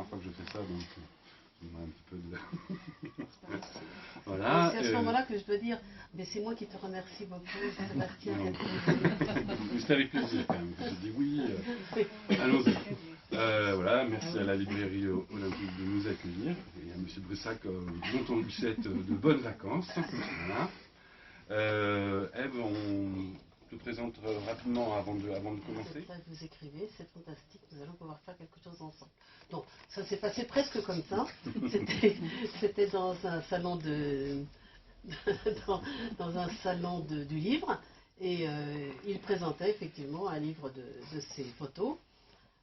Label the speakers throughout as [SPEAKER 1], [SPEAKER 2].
[SPEAKER 1] première fois que je fais ça, donc un petit peu de... Voilà.
[SPEAKER 2] C'est à ce moment-là que je dois dire, mais c'est moi qui te remercie beaucoup, Sébastien.
[SPEAKER 1] C'est avec plaisir quand même que j'ai dit oui. Allons-y. Voilà, merci à la librairie olympique de nous accueillir et à M. Bressac, dont on lui souhaite de bonnes vacances. Voilà. Ève, on te présente rapidement avant de commencer.
[SPEAKER 2] Vous écrivez, c'est fantastique, nous allons pouvoir faire quelque chose ensemble. Donc, ça s'est passé presque comme ça. C'était dans un salon dans un salon du livre, et il présentait effectivement un livre de ses photos.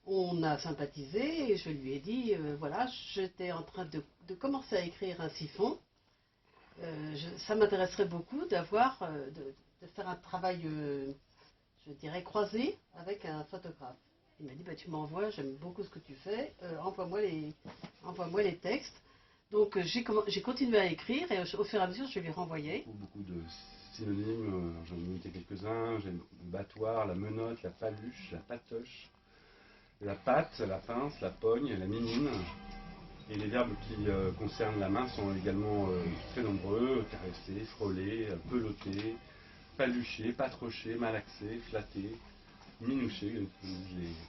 [SPEAKER 2] On a sympathisé et je lui ai dit, voilà, j'étais en train de commencer à écrire un siphon. Ça m'intéresserait beaucoup d'avoir, de faire un travail, je dirais, croisé avec un photographe. Il m'a dit, bah, tu m'envoies, j'aime beaucoup ce que tu fais, envoie-moi les textes. Donc j'ai continué à écrire et au fur et à mesure, je lui renvoyais.
[SPEAKER 1] Beaucoup de synonymes, j'en ai noté quelques-uns. J'ai le battoir, la menotte, la paluche, la patoche, la patte, la pince, la pogne, la mimine. Et les verbes qui concernent la main sont également très nombreux: caresser, frôler, peloter, palucher, patrocher, malaxer, flatter, minoucher,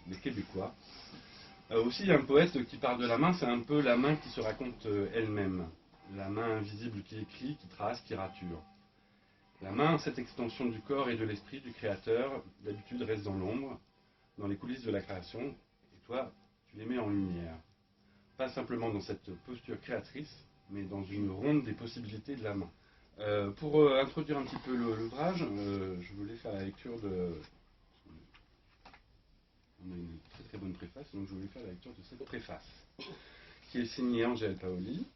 [SPEAKER 1] les Québécois. Aussi, il y a un poète qui parle de la main, c'est un peu la main qui se raconte elle-même. La main invisible qui écrit, qui trace, qui rature. La main, cette extension du corps et de l'esprit du créateur, d'habitude reste dans l'ombre, dans les coulisses de la création, et toi, tu les mets en lumière. Pas simplement dans cette posture créatrice, mais dans une ronde des possibilités de la main. Pour introduire un petit peu l'ouvrage, je voulais faire la lecture de... On a une très très bonne préface, donc je voulais faire la lecture de cette préface, qui est signée Angèle Paoli.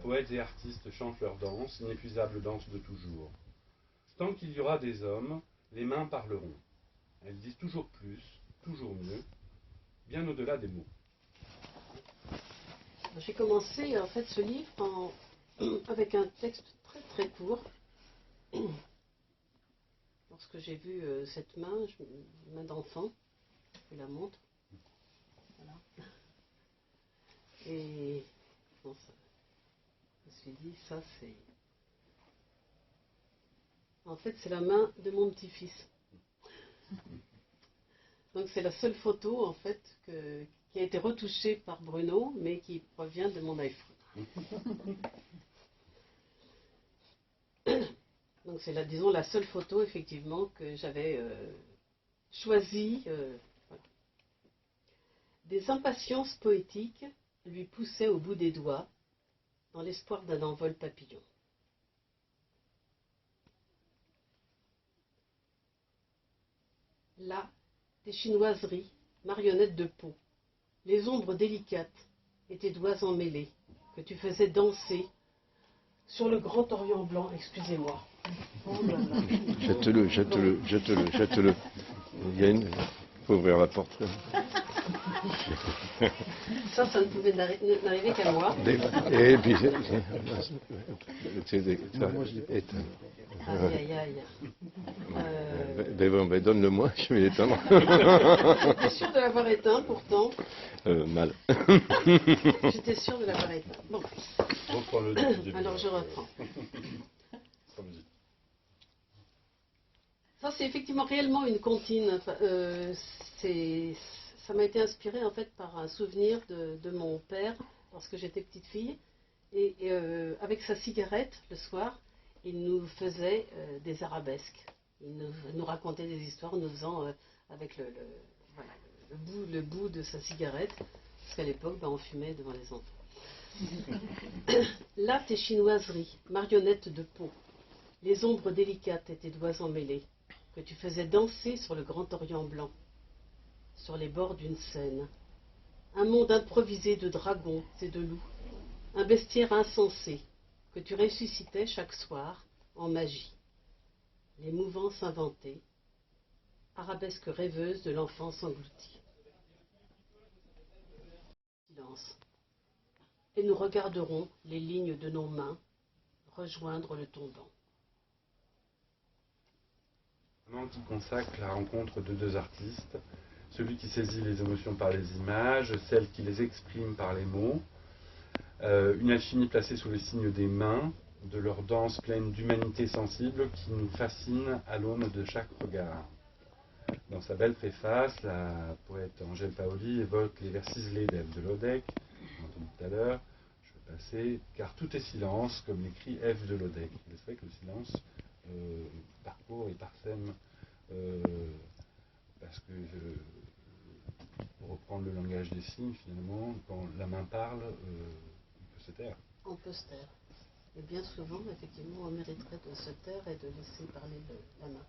[SPEAKER 1] Poètes et artistes chantent leur danse, inépuisable danse de toujours. Tant qu'il y aura des hommes, les mains parleront. Elles disent toujours plus, toujours mieux, bien au-delà des mots.
[SPEAKER 2] J'ai commencé en fait ce livre avec un texte très très court. Lorsque j'ai vu cette main, main d'enfant, je la montre. Voilà. Et bon, ça, je me suis dit, ça c'est... En fait, c'est la main de mon petit-fils. Donc c'est la seule photo en fait qui a été retouchée par Bruno, mais qui provient de mon iPhone. Donc c'est disons la seule photo effectivement que j'avais choisie. Voilà. Des impatiences poétiques lui poussaient au bout des doigts, dans l'espoir d'un envol papillon. Là, des chinoiseries, marionnettes de peau, les ombres délicates et tes doigts emmêlés, que tu faisais danser sur le grand Orient blanc, excusez-moi. Oh là là.
[SPEAKER 3] Jette-le. Il y a une... faut ouvrir la porte.
[SPEAKER 2] Ça ne pouvait n'arriver qu'à moi.
[SPEAKER 3] Et puis...
[SPEAKER 2] Aïe, aïe, aïe.
[SPEAKER 3] Donne-le-moi, je vais l'éteindre.
[SPEAKER 2] J'étais sûre de l'avoir éteint, pourtant.
[SPEAKER 3] Mal.
[SPEAKER 2] J'étais sûre de l'avoir éteint. Bon. Alors je reprends. Ça, c'est effectivement réellement une comptine. Ça m'a été inspiré en fait par un souvenir de mon père lorsque j'étais petite fille. Et avec sa cigarette le soir, il nous faisait des arabesques. Il nous racontait des histoires en nous faisant avec le bout de sa cigarette. Parce qu'à l'époque, on fumait devant les enfants. Là, tes chinoiseries, marionnettes de peau, les ombres délicates et tes doigts emmêlés, que tu faisais danser sur le grand Orient blanc, sur les bords d'une Seine. Un monde improvisé de dragons et de loups, un bestiaire insensé, que tu ressuscitais chaque soir en magie. Les mouvances inventées, arabesques rêveuses de l'enfance engloutie. Silence. Et nous regarderons les lignes de nos mains rejoindre le tombant.
[SPEAKER 1] Qui consacre la rencontre de deux artistes, celui qui saisit les émotions par les images, celle qui les exprime par les mots, une alchimie placée sous le signe des mains, de leur danse pleine d'humanité sensible qui nous fascine à l'aune de chaque regard. Dans sa belle préface, la poète Angèle Paoli évoque les vers ciselés d'Ève de Lodèque, on l'a entendu tout à l'heure, je vais passer, car tout est silence, comme l'écrit Ève de Lodèque. C'est vrai que le silence parcourt et parsème, parce que, pour reprendre le langage des signes, finalement, quand la main parle, on peut se taire.
[SPEAKER 2] On peut se taire. Et bien souvent, effectivement, on mériterait de se taire et de laisser parler la main.